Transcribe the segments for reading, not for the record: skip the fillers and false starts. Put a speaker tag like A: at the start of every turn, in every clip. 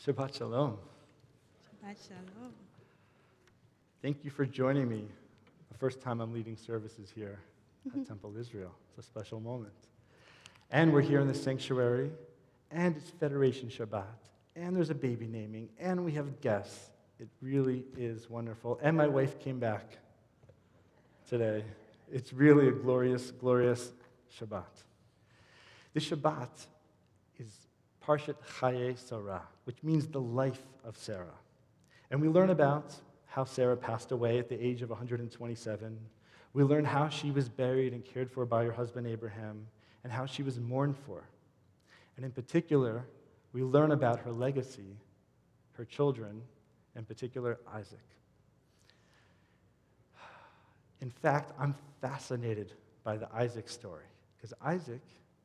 A: Shabbat Shalom.
B: Shabbat Shalom.
A: Thank you for joining me. The first time I'm leading services here at Temple Israel. It's a special moment. And we're here in the sanctuary, and it's Federation Shabbat, and there's a baby naming, and we have guests. It really is wonderful. And my wife came back today. It's really a glorious, glorious Shabbat. This Shabbat is Parshat Chaye Sarah, which means the life of Sarah. And we learn about how Sarah passed away at the age of 127. We learn how she was buried and cared for by her husband Abraham, and how she was mourned for. And in particular, we learn about her legacy, her children, in particular Isaac. In fact, I'm fascinated by the Isaac story, because Isaac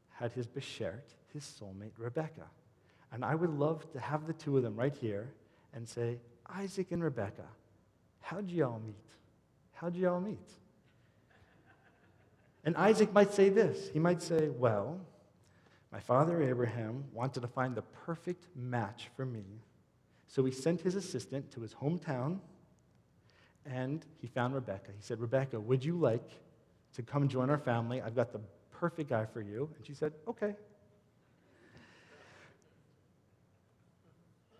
A: had his beshert, his soulmate, Rebecca. And I would love to have the two of them right here and say, Isaac and Rebecca, how'd y'all meet? How'd y'all meet? And Isaac might say this. He might say, well, my father Abraham wanted to find the perfect match for me, so he sent his assistant to his hometown, and he found Rebecca. He said, Rebecca, would you like to come join our family? I've got the perfect guy for you. And she said, okay.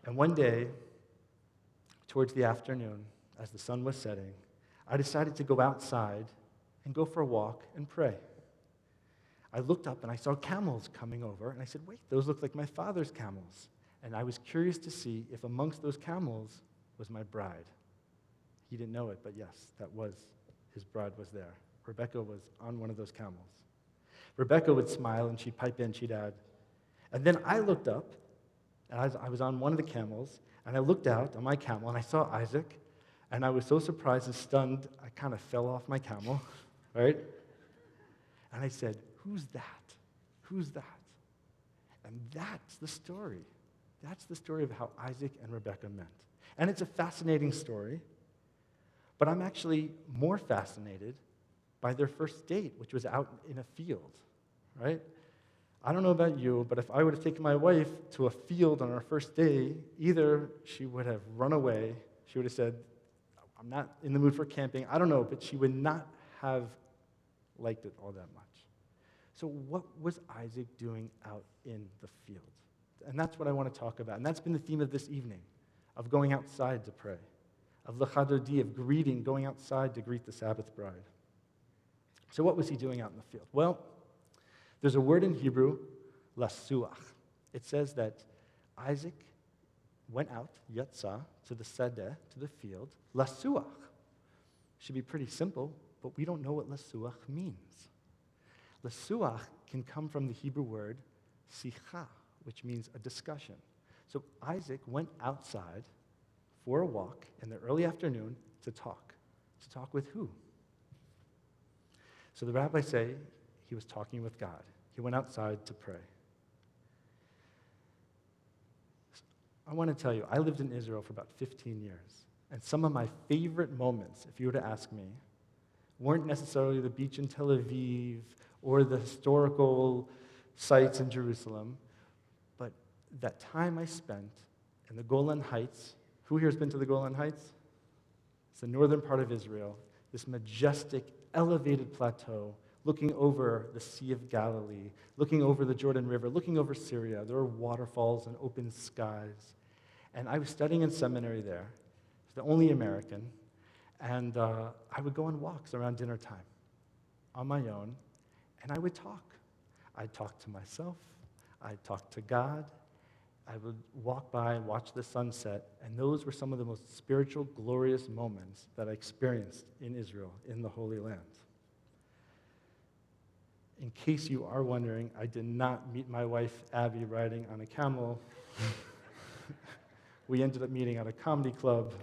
A: And one day, towards the afternoon, as the sun was setting, I decided to go outside and go for a walk and pray. I looked up and I saw camels coming over, and I said, wait, those look like my father's camels. And I was curious to see if amongst those camels was my bride. He didn't know it, but yes, his bride was there. Rebecca was on one of those camels. Rebecca would smile and she'd pipe in, she'd add. And then I looked up, and I was on one of the camels, and I looked out on my camel, and I saw Isaac, and I was so surprised and stunned, I kind of fell off my camel, right? And I said, who's that? Who's that? And that's the story. That's the story of how Isaac and Rebecca met. And it's a fascinating story, but I'm actually more fascinated by their first date, which was out in a field, right? I don't know about you, but if I would have taken my wife to a field on our first day, either she would have run away, she would have said, I'm not in the mood for camping, I don't know, but she would not have liked it all that much. So what was Isaac doing out in the field? And that's what I want to talk about. And that's been the theme of this evening, of going outside to pray, of l'chadodi, of greeting, going outside to greet the Sabbath bride. So what was he doing out in the field? Well, there's a word in Hebrew, lasuach. It says that Isaac went out, yatsa, to the sadeh, to the field, lasuach. Should be pretty simple, but we don't know what lasuach means. Lasuach can come from the Hebrew word sicha, which means a discussion. So Isaac went outside for a walk in the early afternoon to talk. To talk with who? So the rabbis say he was talking with God. He went outside to pray. I want to tell you, I lived in Israel for about 15 years, and some of my favorite moments, if you were to ask me, weren't necessarily the beach in Tel Aviv or the historical sites in Jerusalem, but that time I spent in the Golan Heights. Who here has been to the Golan Heights? It's the northern part of Israel, this majestic, elevated plateau, looking over the Sea of Galilee, looking over the Jordan River, looking over Syria. There are waterfalls and open skies. And I was studying in seminary there. I was the only American. And I would go on walks around dinner time on my own, and I would talk. I'd talk to myself. I'd talk to God. I would walk by and watch the sunset, and those were some of the most spiritual, glorious moments that I experienced in Israel, in the Holy Land. In case you are wondering, I did not meet my wife, Abby, riding on a camel. We ended up meeting at a comedy club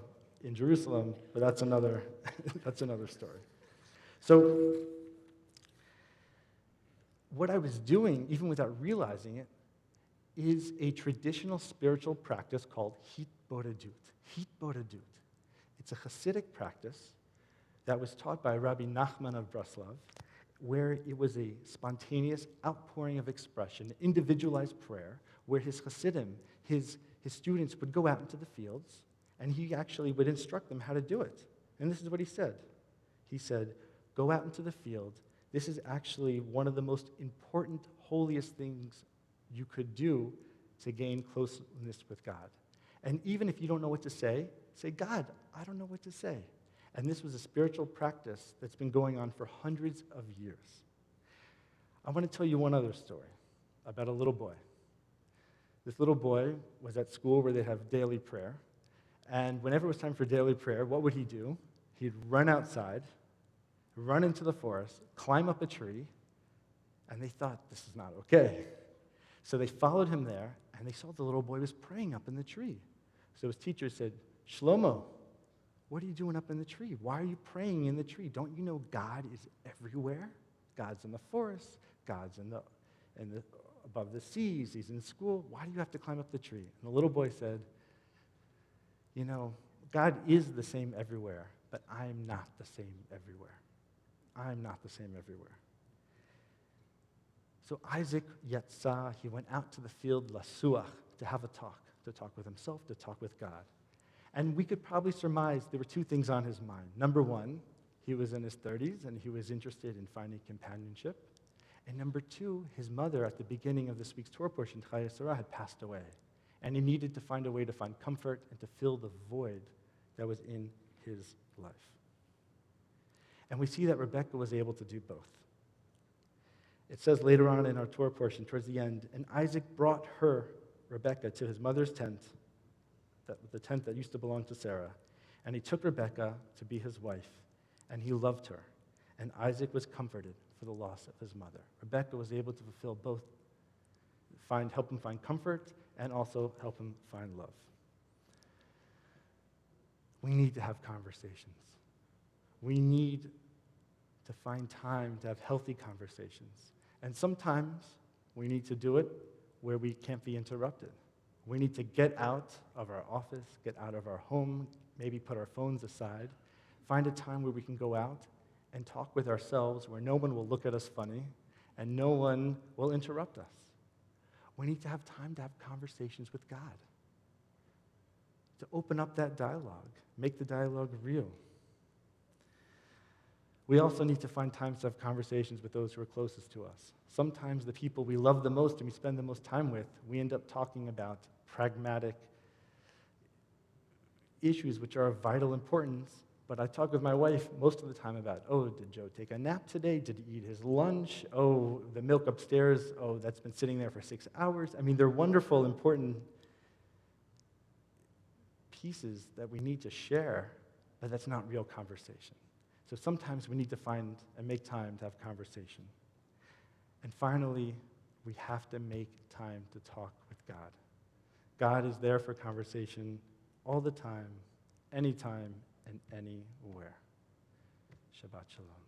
A: in Jerusalem, but that's another story. So what I was doing, even without realizing it, is a traditional spiritual practice called hitbodedut. Hitbodedut. It's a Hasidic practice that was taught by Rabbi Nachman of Breslov, where it was a spontaneous outpouring of expression, individualized prayer, where his Hasidim, his his students would go out into the fields, and he actually would instruct them how to do it. And this is what he said. He said, go out into the field. This is actually one of the most important, holiest things you could do to gain closeness with God. And even if you don't know what to say, God, I don't know what to say. And this was a spiritual practice that's been going on for hundreds of years. I want to tell you one other story about a little boy. This little boy was at school where they have daily prayer. And whenever it was time for daily prayer, what would he do? He'd run outside, run into the forest, climb up a tree, and they thought, this is not okay. So they followed him there, and they saw the little boy was praying up in the tree. So his teacher said, Shlomo, what are you doing up in the tree? Why are you praying in the tree? Don't you know God is everywhere? God's in the forest. God's above the seas. He's in school. Why do you have to climb up the tree? And the little boy said, God is the same everywhere, but I'm not the same everywhere. I'm not the same everywhere. So Isaac Yatzah, he went out to the field, Lasuach, to have a talk with himself, to talk with God. And we could probably surmise there were two things on his mind. Number one, he was in his 30s, and he was interested in finding companionship. And number two, his mother, at the beginning of this week's Torah portion, Chaya Sarah, had passed away. And he needed to find a way to find comfort and to fill the void that was in his life. And we see that Rebekah was able to do both. It says later on in our Torah portion, towards the end, and Isaac brought her, Rebekah, to his mother's tent, the tent that used to belong to Sarah. And he took Rebekah to be his wife, and he loved her. And Isaac was comforted for the loss of his mother. Rebekah was able to fulfill both, help him find comfort, and also help him find love. We need to have conversations. We need to find time to have healthy conversations. And sometimes we need to do it where we can't be interrupted. We need to get out of our office, get out of our home, maybe put our phones aside, find a time where we can go out and talk with ourselves where no one will look at us funny and no one will interrupt us. We need to have time to have conversations with God, to open up that dialogue, make the dialogue real. We also need to find times to have conversations with those who are closest to us. Sometimes the people we love the most and we spend the most time with, we end up talking about pragmatic issues which are of vital importance. But I talk with my wife most of the time about, did Joe take a nap today? Did he eat his lunch? The milk upstairs, that's been sitting there for 6 hours. I mean, they're wonderful, important pieces that we need to share, but that's not real conversation. So sometimes we need to find and make time to have conversation. And finally, we have to make time to talk with God. God is there for conversation all the time, anytime, and anywhere. Shabbat shalom.